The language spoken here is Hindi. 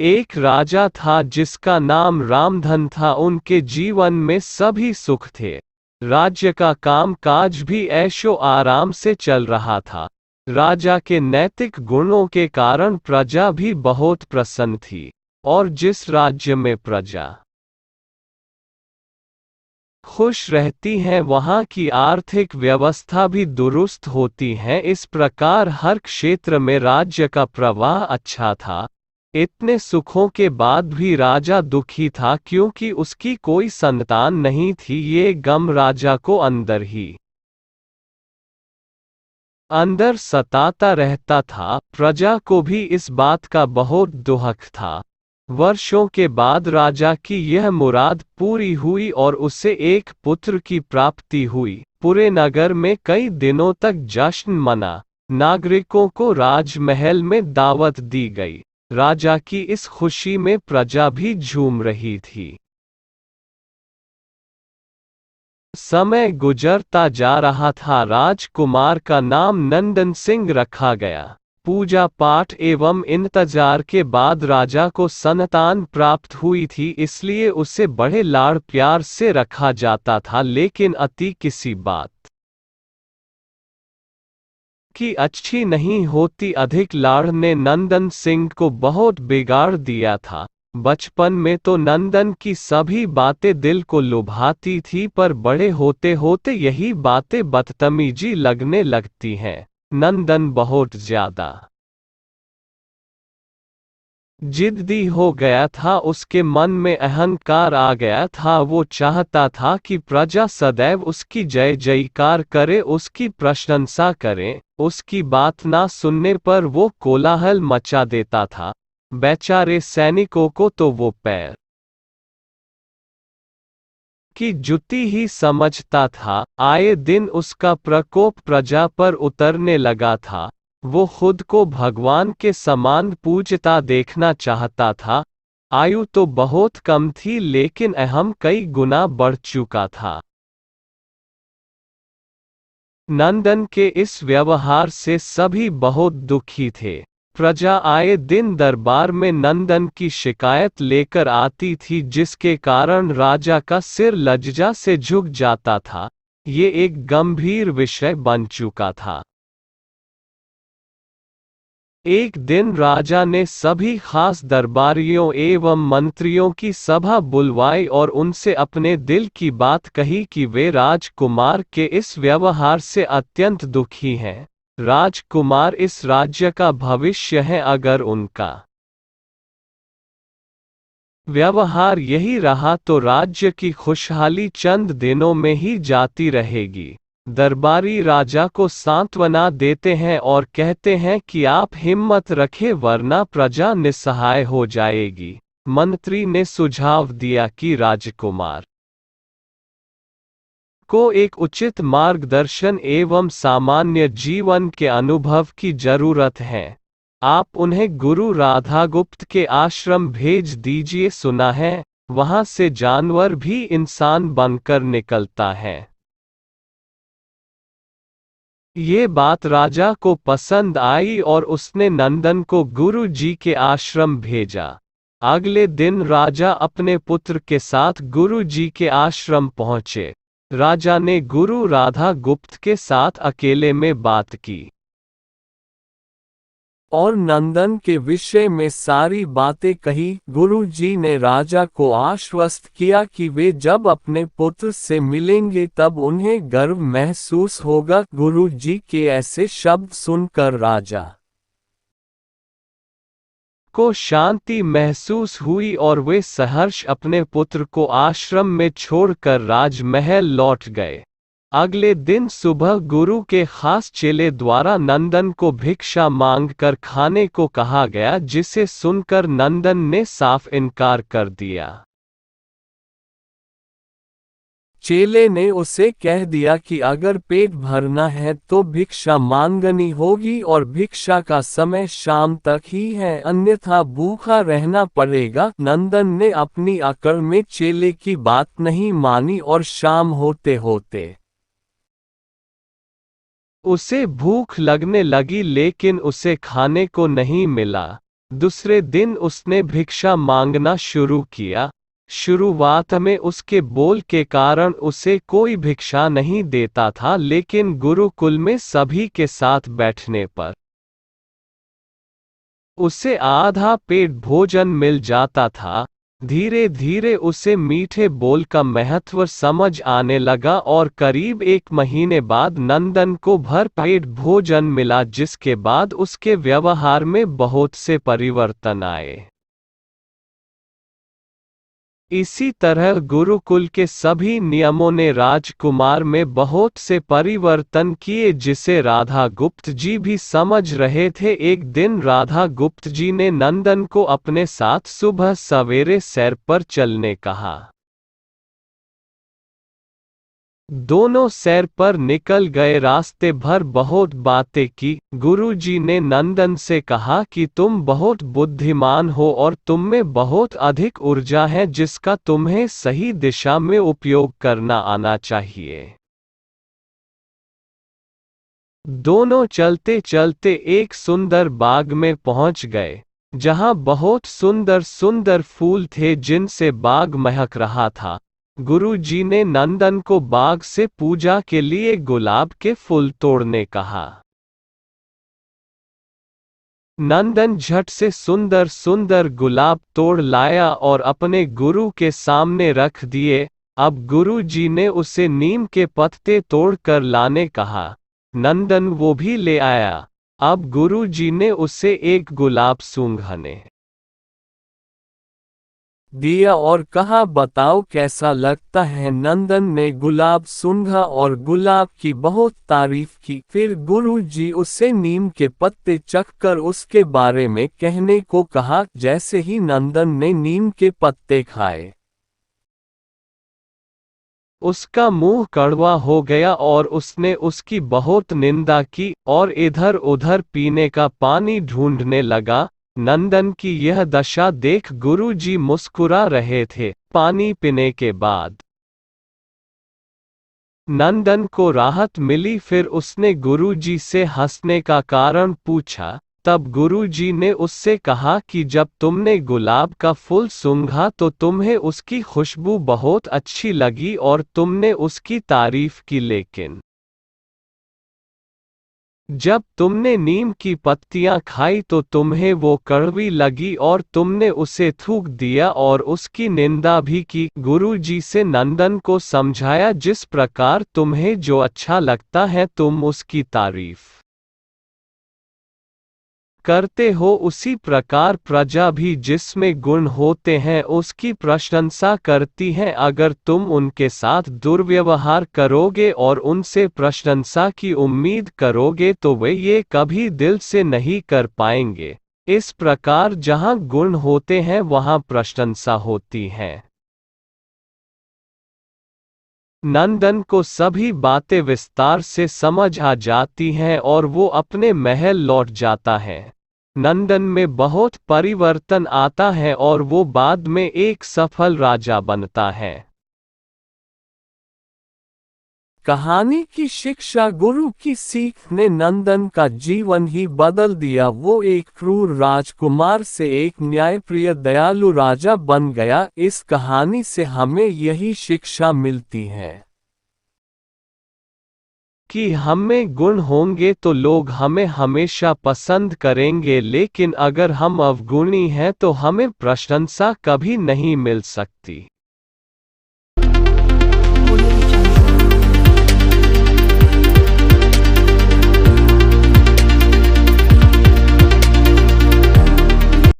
एक राजा था जिसका नाम रामधन था। उनके जीवन में सभी सुख थे। राज्य का काम काज भी ऐशो आराम से चल रहा था। राजा के नैतिक गुणों के कारण प्रजा भी बहुत प्रसन्न थी, और जिस राज्य में प्रजा खुश रहती है वहाँ की आर्थिक व्यवस्था भी दुरुस्त होती है। इस प्रकार हर क्षेत्र में राज्य का प्रवाह अच्छा था। इतने सुखों के बाद भी राजा दुखी था क्योंकि उसकी कोई संतान नहीं थी। ये गम राजा को अंदर ही अंदर सताता रहता था। प्रजा को भी इस बात का बहुत दुख था। वर्षों के बाद राजा की यह मुराद पूरी हुई और उसे एक पुत्र की प्राप्ति हुई। पूरे नगर में कई दिनों तक जश्न मना। नागरिकों को राजमहल में दावत दी गई। राजा की इस खुशी में प्रजा भी झूम रही थी। समय गुजरता जा रहा था। राजकुमार का नाम नंदन सिंह रखा गया। पूजा पाठ एवं इंतजार के बाद राजा को संतान प्राप्त हुई थी, इसलिए उसे बड़े लाड़ प्यार से रखा जाता था। लेकिन अति किसी बात की अच्छी नहीं होती। अधिक लाड़ ने नंदन सिंह को बहुत बिगाड़ दिया था। बचपन में तो नंदन की सभी बातें दिल को लुभाती थी, पर बड़े होते होते यही बातें बदतमीजी लगने लगती हैं। नंदन बहुत ज्यादा जिद्दी हो गया था। उसके मन में अहंकार आ गया था। वो चाहता था कि प्रजा सदैव उसकी जय जयकार करे, उसकी प्रशंसा करे। उसकी बात ना सुनने पर वो कोलाहल मचा देता था। बेचारे सैनिकों को तो वो पैर की जुती ही समझता था। आए दिन उसका प्रकोप प्रजा पर उतरने लगा था। वो खुद को भगवान के समान पूजता देखना चाहता था। आयु तो बहुत कम थी, लेकिन अहम कई गुना बढ़ चुका था। नंदन के इस व्यवहार से सभी बहुत दुखी थे। प्रजा आए दिन दरबार में नंदन की शिकायत लेकर आती थी, जिसके कारण राजा का सिर लज्जा से झुक जाता था। ये एक गंभीर विषय बन चुका था। एक दिन राजा ने सभी खास दरबारियों एवं मंत्रियों की सभा बुलवाई और उनसे अपने दिल की बात कही कि वे राजकुमार के इस व्यवहार से अत्यंत दुखी हैं। राजकुमार इस राज्य का भविष्य है। अगर उनका व्यवहार यही रहा तो राज्य की खुशहाली चंद दिनों में ही जाती रहेगी। दरबारी राजा को सांत्वना देते हैं और कहते हैं कि आप हिम्मत रखें वरना प्रजा निस्सहाय हो जाएगी। मंत्री ने सुझाव दिया कि राजकुमार को एक उचित मार्गदर्शन एवं सामान्य जीवन के अनुभव की जरूरत है। आप उन्हें गुरु राधागुप्त के आश्रम भेज दीजिए। सुना है वहां से जानवर भी इंसान बनकर निकलता है। ये बात राजा को पसंद आई और उसने नंदन को गुरु जी के आश्रम भेजा। अगले दिन राजा अपने पुत्र के साथ गुरु जी के आश्रम पहुंचे। राजा ने गुरु राधा गुप्त के साथ अकेले में बात की और नंदन के विषय में सारी बातें कही। गुरु जी ने राजा को आश्वस्त किया कि वे जब अपने पुत्र से मिलेंगे तब उन्हें गर्व महसूस होगा। गुरु जी के ऐसे शब्द सुनकर राजा को शांति महसूस हुई और वे सहर्ष अपने पुत्र को आश्रम में छोड़कर राजमहल लौट गए। अगले दिन सुबह गुरु के खास चेले द्वारा नंदन को भिक्षा मांगकर खाने को कहा गया, जिसे सुनकर नंदन ने साफ इनकार कर दिया। चेले ने उसे कह दिया कि अगर पेट भरना है तो भिक्षा मांगनी होगी और भिक्षा का समय शाम तक ही है, अन्यथा भूखा रहना पड़ेगा। नंदन ने अपनी अकड़ में चेले की बात नहीं मानी और शाम होते होते उसे भूख लगने लगी, लेकिन उसे खाने को नहीं मिला। दूसरे दिन उसने भिक्षा मांगना शुरू किया। शुरुआत में उसके बोल के कारण उसे कोई भिक्षा नहीं देता था, लेकिन गुरुकुल में सभी के साथ बैठने पर उसे आधा पेट भोजन मिल जाता था। धीरे धीरे उसे मीठे बोल का महत्व समझ आने लगा और करीब 1 महीने बाद नंदन को भर पेट भोजन मिला, जिसके बाद उसके व्यवहार में बहुत से परिवर्तन आए। इसी तरह गुरुकुल के सभी नियमों ने राजकुमार में बहुत से परिवर्तन किए, जिसे राधा गुप्त जी भी समझ रहे थे। एक दिन राधा गुप्त जी ने नंदन को अपने साथ सुबह सवेरे सैर पर चलने कहा। दोनों सैर पर निकल गए। रास्ते भर बहुत बातें की। गुरुजी ने नंदन से कहा कि तुम बहुत बुद्धिमान हो और तुम में बहुत अधिक ऊर्जा है, जिसका तुम्हें सही दिशा में उपयोग करना आना चाहिए। दोनों चलते चलते एक सुंदर बाग में पहुंच गए, जहां बहुत सुंदर सुंदर फूल थे, जिनसे बाग महक रहा था। गुरुजी ने नंदन को बाग से पूजा के लिए गुलाब के फूल तोड़ने कहा। नंदन झट से सुंदर सुंदर गुलाब तोड़ लाया और अपने गुरु के सामने रख दिए। अब गुरुजी ने उसे नीम के पत्ते तोड़कर लाने कहा। नंदन वो भी ले आया। अब गुरुजी ने उसे एक गुलाब सूंघने दिया और कहा, बताओ कैसा लगता है। नंदन ने गुलाब सूंघा और गुलाब की बहुत तारीफ की। फिर गुरुजी उसे नीम के पत्ते चखकर उसके बारे में कहने को कहा। जैसे ही नंदन ने नीम के पत्ते खाए, उसका मुंह कड़वा हो गया और उसने उसकी बहुत निंदा की और इधर उधर पीने का पानी ढूंढने लगा। नंदन की यह दशा देख गुरुजी मुस्कुरा रहे थे। पानी पीने के बाद नंदन को राहत मिली। फिर उसने गुरुजी से हंसने का कारण पूछा। तब गुरुजी ने उससे कहा कि जब तुमने गुलाब का फूल सूंघा तो तुम्हें उसकी खुशबू बहुत अच्छी लगी और तुमने उसकी तारीफ की, लेकिन जब तुमने नीम की पत्तियां खाई तो तुम्हें वो कड़वी लगी और तुमने उसे थूक दिया और उसकी निंदा भी की। गुरुजी से नंदन को समझाया, जिस प्रकार तुम्हें जो अच्छा लगता है तुम उसकी तारीफ करते हो, उसी प्रकार प्रजा भी जिसमें गुण होते हैं उसकी प्रशंसा करती है। अगर तुम उनके साथ दुर्व्यवहार करोगे और उनसे प्रशंसा की उम्मीद करोगे तो वे ये कभी दिल से नहीं कर पाएंगे। इस प्रकार जहाँ गुण होते हैं वहाँ प्रशंसा होती है। नंदन को सभी बातें विस्तार से समझ आ जाती हैं और वो अपने महल लौट जाता है। नंदन में बहुत परिवर्तन आता है और वो बाद में एक सफल राजा बनता है। कहानी की शिक्षा। गुरु की सीख ने नंदन का जीवन ही बदल दिया। वो एक क्रूर राजकुमार से एक न्यायप्रिय दयालु राजा बन गया। इस कहानी से हमें यही शिक्षा मिलती है कि हमें गुण होंगे तो लोग हमें हमेशा पसंद करेंगे, लेकिन अगर हम अवगुणी हैं तो हमें प्रशंसा कभी नहीं मिल सकती।